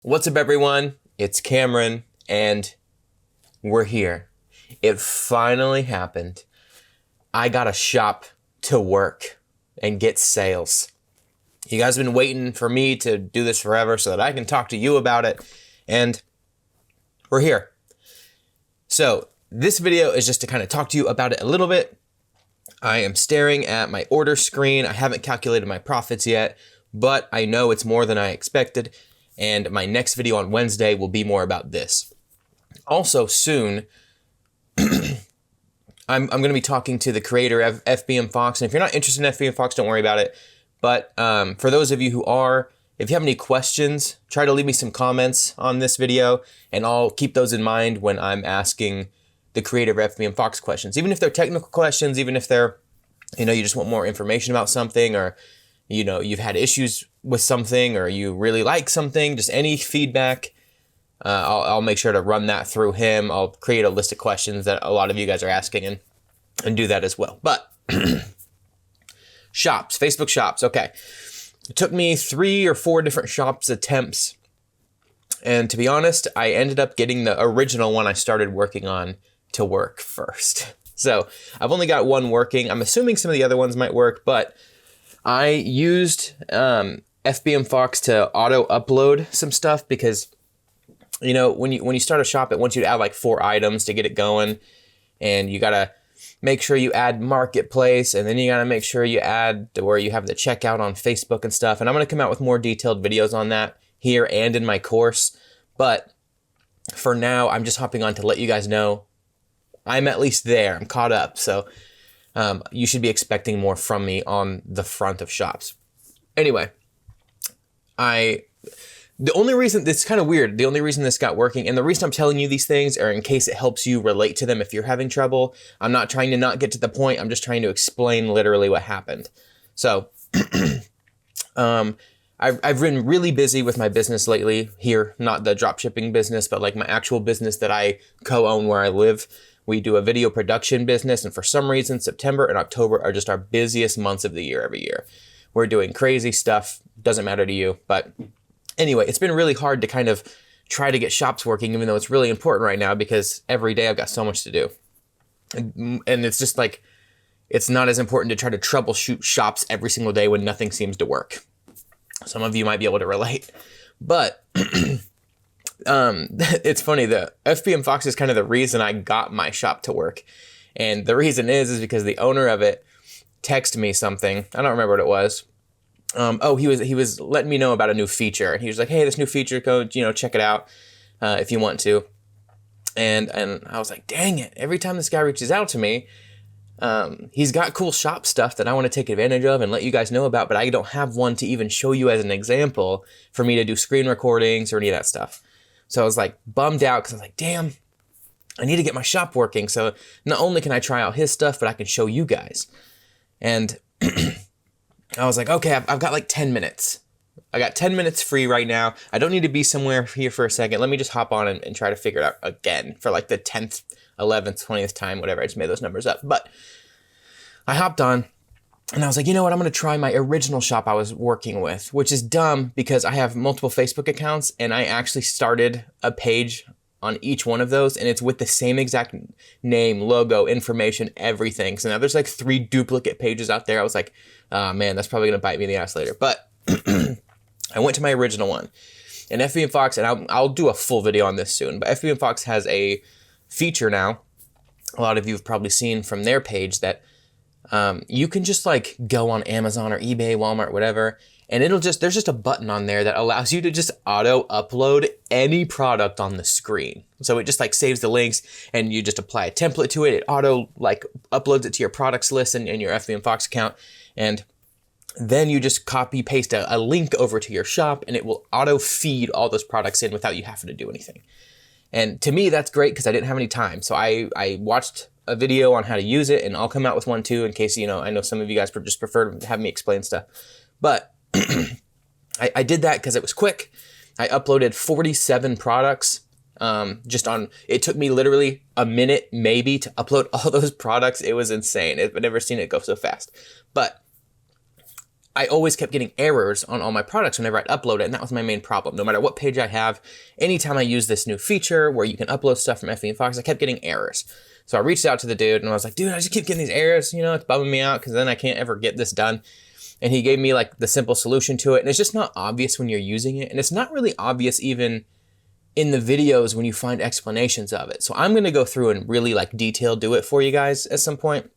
What's up, everyone? It's Cameron, and we're here. It finally happened. I got a shop to work and get sales. You guys have been waiting for me to do this forever so that I can talk to you about it, and we're here. So this video is just to kind of talk to you about it a little bit. I am staring at my order screen. I haven't calculated my profits yet, but I know it's more than I expected. And my next video on Wednesday will be more about this. Also soon, I'm going to be talking to the creator of FBM Fox. And if you're not interested in FBM Fox, don't worry about it. But for those of you who are, if you have any questions, try to leave me some comments on this video. And I'll keep those in mind when I'm asking the creator of FBM Fox questions. Even if they're technical questions, even if they're, you just want more information about something, or you've had issues with something, or you really like something, just any feedback, I'll make sure to run that through him. I'll create a list of questions that a lot of you guys are asking and do that as well. But shops, Facebook shops. Okay. It took me 3 or 4 different shops attempts. And to be honest, I ended up getting the original one I started working on to work first. So I've only got one working. I'm assuming some of the other ones might work, but I used FBM Fox to auto upload some stuff because, when you start a shop, it wants you to add like 4 items to get it going, and you gotta make sure you add marketplace, and then you gotta make sure you add where you have the checkout on Facebook and stuff. And I'm gonna come out with more detailed videos on that here and in my course. But for now, I'm just hopping on to let you guys know I'm at least there. I'm caught up. So you should be expecting more from me on the front of shops. Anyway, the only reason, it's kind of weird, the only reason this got working, and the reason I'm telling you these things are in case it helps you relate to them if you're having trouble. I'm not trying to not get to the point. I'm just trying to explain literally what happened. So, I've been really busy with my business lately here, not the dropshipping business, but like my actual business that I co-own where I live. We do a video production business, and for some reason, September and October are just our busiest months of the year every year. We're doing crazy stuff, doesn't matter to you. But anyway, it's been really hard to kind of try to get shops working, even though it's really important right now because every day I've got so much to do. And it's just like, it's not as important to try to troubleshoot shops every single day when nothing seems to work. Some of you might be able to relate. But it's funny, the FBM Fox is kind of the reason I got my shop to work. And the reason is because the owner of it texted me something. I don't remember what it was. He was letting me know about a new feature. He was like, hey, this new feature code, check it out if you want to. And I was like, dang it. Every time this guy reaches out to me, he's got cool shop stuff that I want to take advantage of and let you guys know about, but I don't have one to even show you as an example for me to do screen recordings or any of that stuff. So I was like bummed out because I was like, damn, I need to get my shop working. So not only can I try out his stuff, but I can show you guys. And I was like, okay, I've got like 10 minutes. I got 10 minutes free right now. I don't need to be somewhere here for a second. Let me just hop on and try to figure it out again for like the 10th, 11th, 20th time, whatever. I just made those numbers up. But I hopped on and I was like, you know what? I'm going to try my original shop I was working with, which is dumb because I have multiple Facebook accounts and I actually started a page on each one of those, and it's with the same exact name, logo, information, everything. So now there's like 3 duplicate pages out there. I was like, oh man, that's probably going to bite me in the ass later. But I went to my original one. And FBM Fox, and I'll do a full video on this soon, but FBM Fox has a feature now, a lot of you have probably seen from their page, that you can just like go on Amazon or eBay, Walmart, whatever, and there's just a button on there that allows you to just auto upload any product on the screen. So it just like saves the links and you just apply a template to it. It auto like uploads it to your products list in your FBM Fox account. And then you just copy paste a link over to your shop and it will auto feed all those products in without you having to do anything. And to me, that's great because I didn't have any time. So I watched a video on how to use it, and I'll come out with one too in case, I know some of you guys just prefer to have me explain stuff. But I did that because it was quick. I uploaded 47 products. It took me literally a minute maybe to upload all those products. It was insane. I've never seen it go so fast. But I always kept getting errors on all my products whenever I'd upload it, and that was my main problem. No matter what page I have, anytime I use this new feature where you can upload stuff from FB and Fox, I kept getting errors. So I reached out to the dude and I was like, dude, I just keep getting these errors, you know, it's bumming me out because then I can't ever get this done. And he gave me like the simple solution to it, and it's just not obvious when you're using it, and it's not really obvious even in the videos when you find explanations of it. So I'm gonna go through and really like detail do it for you guys at some point,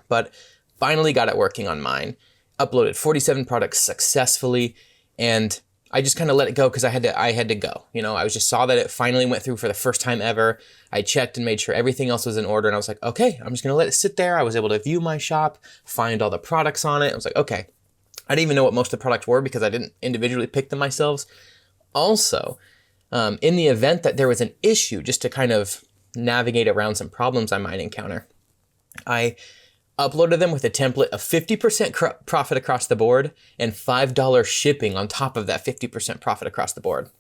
but finally got it working on mine. Uploaded 47 products successfully, and I just kind of let it go because I had to go. You know, I just saw that it finally went through for the first time ever. I checked and made sure everything else was in order, and I was like, okay, I'm just gonna let it sit there. I was able to view my shop, find all the products on it. I was like, okay. I didn't even know what most of the products were because I didn't individually pick them myself. Also, in the event that there was an issue, just to kind of navigate around some problems I might encounter, I uploaded them with a template of 50% profit across the board and $5 shipping on top of that 50% profit across the board.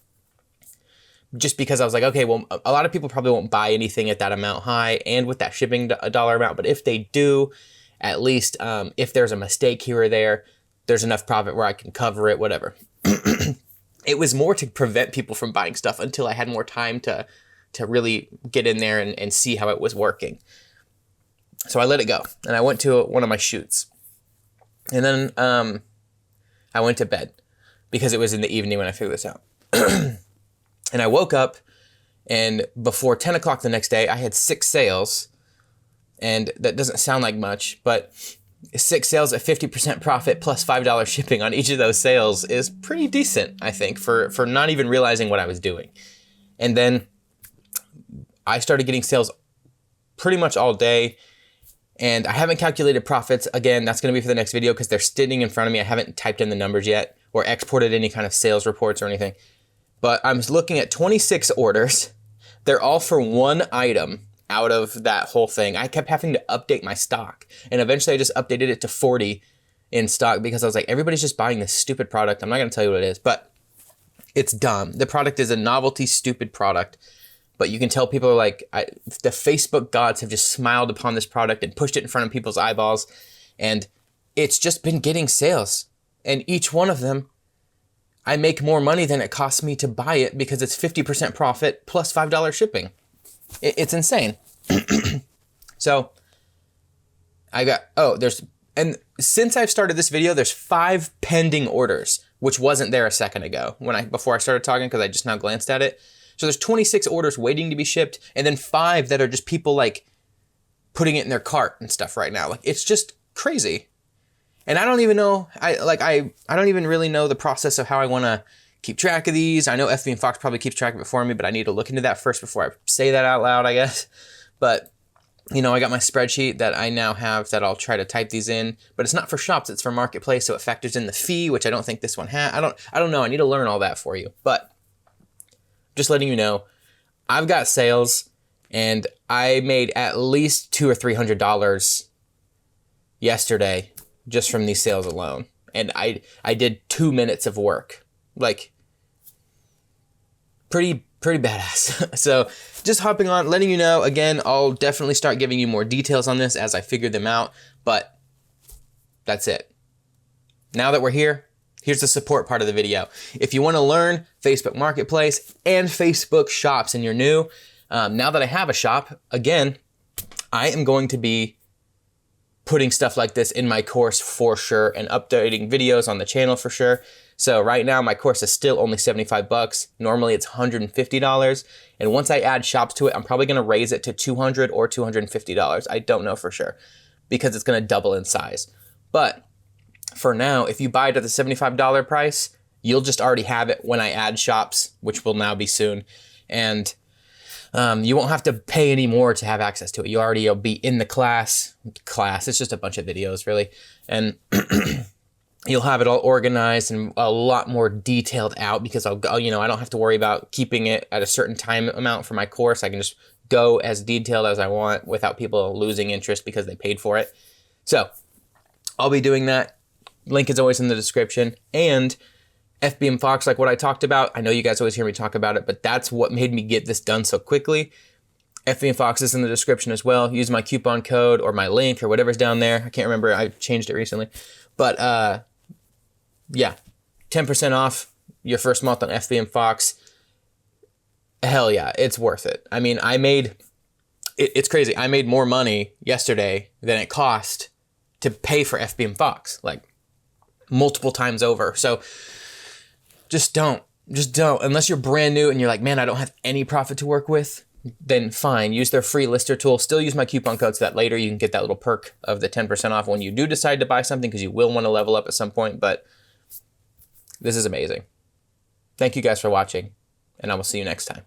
Just because I was like, okay, well, a lot of people probably won't buy anything at that amount high and with that shipping dollar amount, but if they do, at least if there's a mistake here or there, there's enough profit where I can cover it, whatever. It was more to prevent people from buying stuff until I had more time to really get in there and see how it was working. So I let it go, and I went to one of my shoots. And then I went to bed because it was in the evening when I figured this out. And I woke up, and before 10 o'clock the next day, I had 6 sales. And that doesn't sound like much, but 6 sales at 50% profit plus $5 shipping on each of those sales is pretty decent, I think, for not even realizing what I was doing. And then I started getting sales pretty much all day. And I haven't calculated profits. Again, that's going to be for the next video because they're sitting in front of me. I haven't typed in the numbers yet or exported any kind of sales reports or anything. But I'm looking at 26 orders. They're all for one item out of that whole thing. I kept having to update my stock. And eventually I just updated it to 40 in stock because I was like, everybody's just buying this stupid product. I'm not going to tell you what it is, but it's dumb. The product is a novelty, stupid product. But you can tell people are like, the Facebook gods have just smiled upon this product and pushed it in front of people's eyeballs. And it's just been getting sales. And each one of them, I make more money than it costs me to buy it because it's 50% profit plus $5 shipping. It's insane. So I got, and since I've started this video, there's 5 pending orders, which wasn't there a second ago before I started talking because I just now glanced at it. So there's 26 orders waiting to be shipped, and then 5 that are just people like putting it in their cart and stuff right now. Like, it's just crazy. And I don't even know, I don't even really know the process of how I want to keep track of these. I know FB and Fox probably keeps track of it for me, but I need to look into that first before I say that out loud, I guess. But, you know, I got my spreadsheet that I now have that I'll try to type these in, but it's not for shops, it's for marketplace, so it factors in the fee, which I don't think this one has. I don't know, I need to learn all that for you. But just letting you know, I've got sales, and I made at least $200 or $300 yesterday just from these sales alone. And I did 2 minutes of work. Like, pretty badass. So just hopping on, letting you know, again, I'll definitely start giving you more details on this as I figure them out, but that's it. Now that we're here, here's the support part of the video. If you want to learn Facebook Marketplace and Facebook Shops and you're new, now that I have a shop, again, I am going to be putting stuff like this in my course for sure and updating videos on the channel for sure. So right now my course is still only $75. Normally it's $150. And once I add shops to it, I'm probably going to raise it to $200 or $250. I don't know for sure because it's going to double in size. But for now, if you buy it at the $75 price, you'll just already have it when I add shops, which will now be soon. And you won't have to pay any more to have access to it. You'll be in the class. It's just a bunch of videos, really. And you'll have it all organized and a lot more detailed out because I don't have to worry about keeping it at a certain time amount for my course. I can just go as detailed as I want without people losing interest because they paid for it. So I'll be doing that. Link is always in the description. And FB and Fox, like what I talked about, I know you guys always hear me talk about it, but that's what made me get this done so quickly. FB and Fox is in the description as well. Use my coupon code or my link or whatever's down there. I can't remember. I changed it recently. But yeah, 10% off your first month on FBM Fox. Hell yeah, it's worth it. I mean, it's crazy. I made more money yesterday than it cost to pay for FBM Fox, like multiple times over. So just don't. Unless you're brand new and you're like, man, I don't have any profit to work with, then fine. Use their free lister tool. Still use my coupon code so that later you can get that little perk of the 10% off when you do decide to buy something, because you will want to level up at some point. But this is amazing. Thank you guys for watching, and I will see you next time.